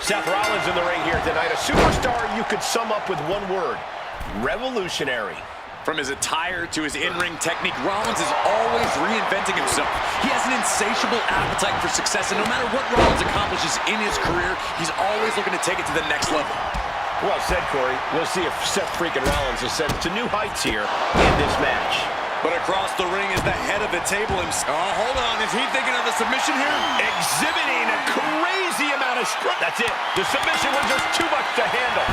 Seth Rollins in the ring here tonight. A superstar you could sum up with one word: revolutionary. From his attire to his in-ring technique, Rollins is always reinventing himself. He has an insatiable appetite for success, and no matter what Rollins accomplishes in his career, he's always looking to take it to the next level. Well said, Corey. We'll see if Seth freaking Rollins ascends to new heights here in this match. But across the ring is the head of the table himself. Oh, hold on. Is he thinking of a submission here? Exhibiting a crazy amount of strength. That's it. The submission was just too much to handle.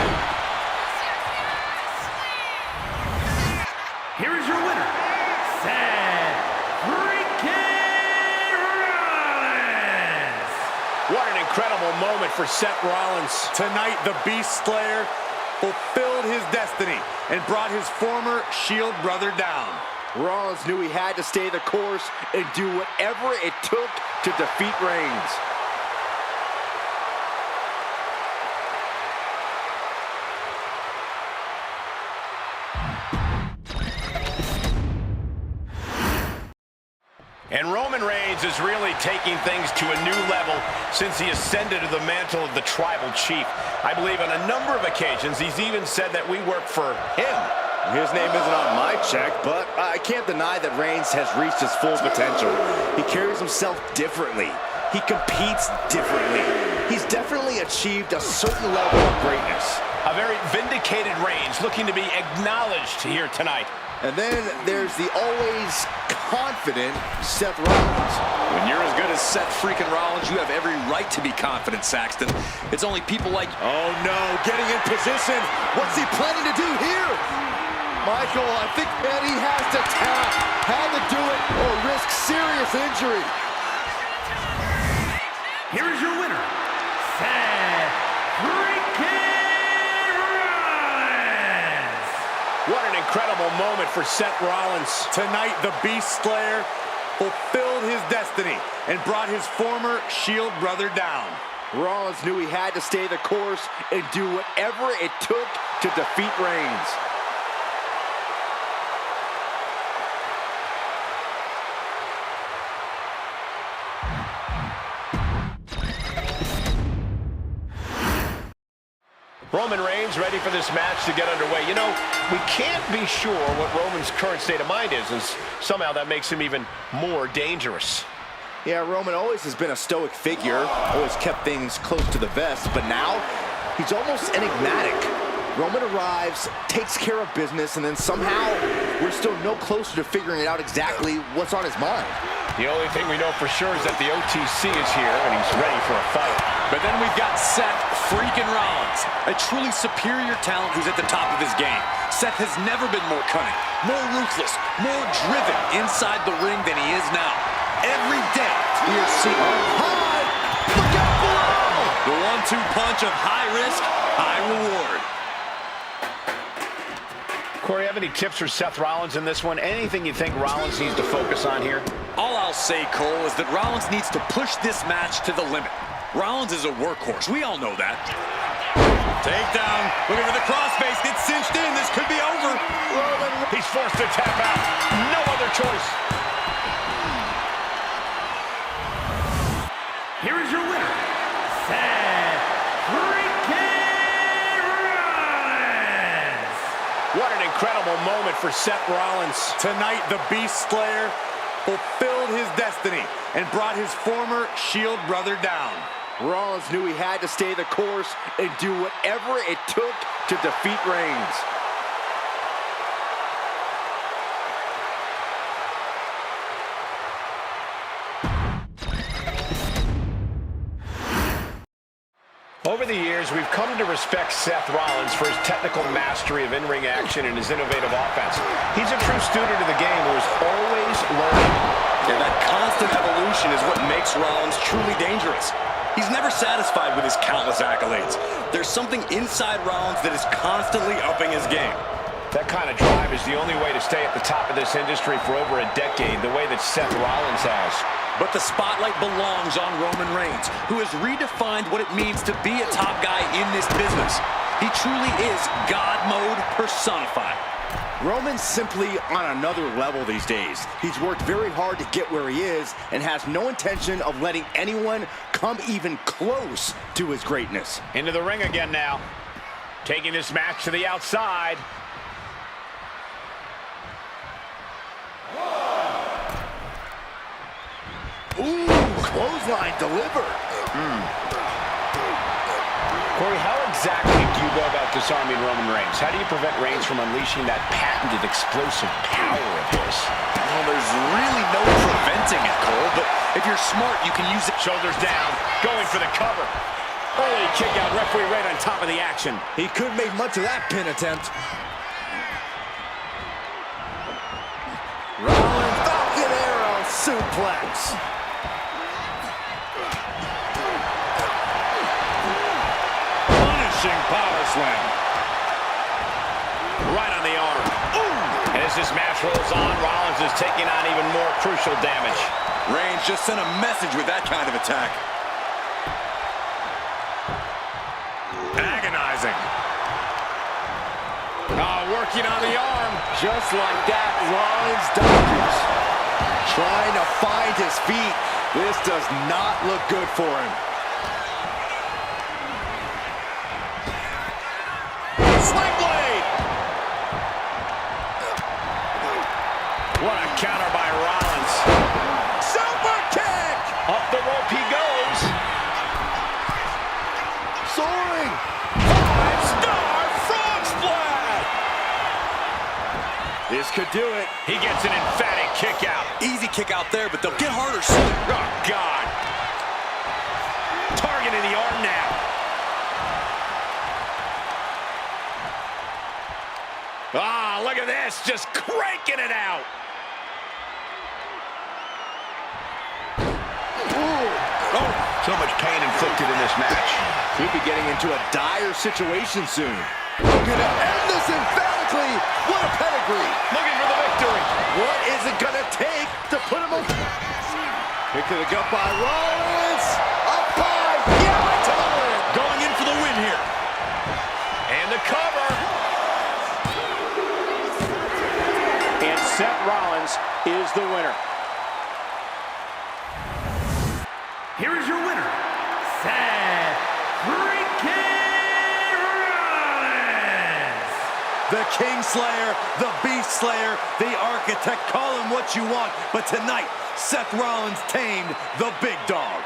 Here is your winner, Seth freaking Rollins. What an incredible moment for Seth Rollins. Tonight, the Beast Slayer fulfilled his destiny and brought his former Shield brother down. Rollins knew he had to stay the course and do whatever it took to defeat Reigns. And Roman Reigns is really taking things to a new level since he ascended to the mantle of the tribal chief. I believe on a number of occasions he's even said that we work for him. His name isn't on my check, but I can't deny that Reigns has reached his full potential. He carries himself differently. He competes differently. He's definitely achieved a certain level of greatness. A very vindicated Reigns looking to be acknowledged here tonight. And then there's the always confident Seth Rollins. When you're as good as Seth freaking Rollins, you have every right to be confident, Saxton. It's only people like... Oh no, getting in position. What's he planning to do here? Michael, I think that he has to tap. Had to do it or risk serious injury. Here is your winner, Seth freaking Rollins. What an incredible moment for Seth Rollins. Tonight, the Beast Slayer fulfilled his destiny and brought his former Shield brother down. Rollins knew he had to stay the course and do whatever it took to defeat Reigns. Roman Reigns ready for this match to get underway. You know, we can't be sure what Roman's current state of mind is, and somehow that makes him even more dangerous. Yeah, Roman always has been a stoic figure, always kept things close to the vest, but now he's almost enigmatic. Roman arrives, takes care of business, and then somehow we're still no closer to figuring out exactly what's on his mind. The only thing we know for sure is that the OTC is here and he's ready for a fight. But then we've got Seth freaking Rollins, a truly superior talent who's at the top of his game. Seth has never been more cunning, more ruthless, more driven inside the ring than he is now. Every day, we are seeing High! Look out below! the 1-2 punch of high risk, high reward. Corey, have any tips for Seth Rollins in this one? Anything you think Rollins needs to focus on here? All I'll say, Cole, is that Rollins needs to push this match to the limit. Rollins is a workhorse. We all know that. Takedown. Looking for the crossface. It's cinched in. This could be over. He's forced to tap out. No other choice. What an incredible moment for Seth Rollins. Tonight, the Beast Slayer fulfilled his destiny and brought his former Shield brother down. Rollins knew he had to stay the course and do whatever it took to defeat Reigns. Over the years, we've come to respect Seth Rollins for his technical mastery of in-ring action and his innovative offense. He's a true student of the game who is always learning. And that constant evolution is what makes Rollins truly dangerous. He's never satisfied with his countless accolades. There's something inside Rollins that is constantly upping his game. That kind of drive is the only way to stay at the top of this industry for over a decade, the way that Seth Rollins has. But the spotlight belongs on Roman Reigns, who has redefined what it means to be a top guy in this business. He truly is God mode personified. Roman's simply on another level these days. He's worked very hard to get where he is and has no intention of letting anyone come even close to his greatness. Into the ring again now. Taking this match to the outside. Ooh, clothesline delivered. Corey, how exactly do you go about disarming Roman Reigns? How do you prevent Reigns from unleashing that patented explosive power of his? Well, there's really no preventing it, Cole, but if you're smart, you can use it. Shoulders down, going for the cover. Early kick out, referee right on top of the action. He couldn't make much of that pin attempt. Rollins, Falcon Arrow suplex. Power slam. Right on the arm. Ooh. And as this match rolls on, Rollins is taking on even more crucial damage. Reigns just sent a message with that kind of attack. Agonizing. Working on the arm. Just like that, Rollins dodges. Trying to find his feet. This does not look good for him. Sling blade! What a counter by Rollins. Super kick! Up the rope he goes. Soaring! 5-star frog splash! This could do it. He gets an emphatic kick out. Easy kick out there, but they'll get harder soon. Oh, God. Targeting the arm now. Ah, look at this, just cranking it out. Oh, so much pain inflicted in this match. He'll be getting into a dire situation soon. Looking to end this emphatically. What a pedigree. Looking for the victory. What is it going to take to put him over? Kick to the gut by Rollins. Up high. Yeah, it. Going in for the win here. And the cover. And Seth Rollins is the winner. Here is your winner, Seth freaking Rollins! The King Slayer, the Beast Slayer, the Architect, call him what you want, but tonight, Seth Rollins tamed the big dog.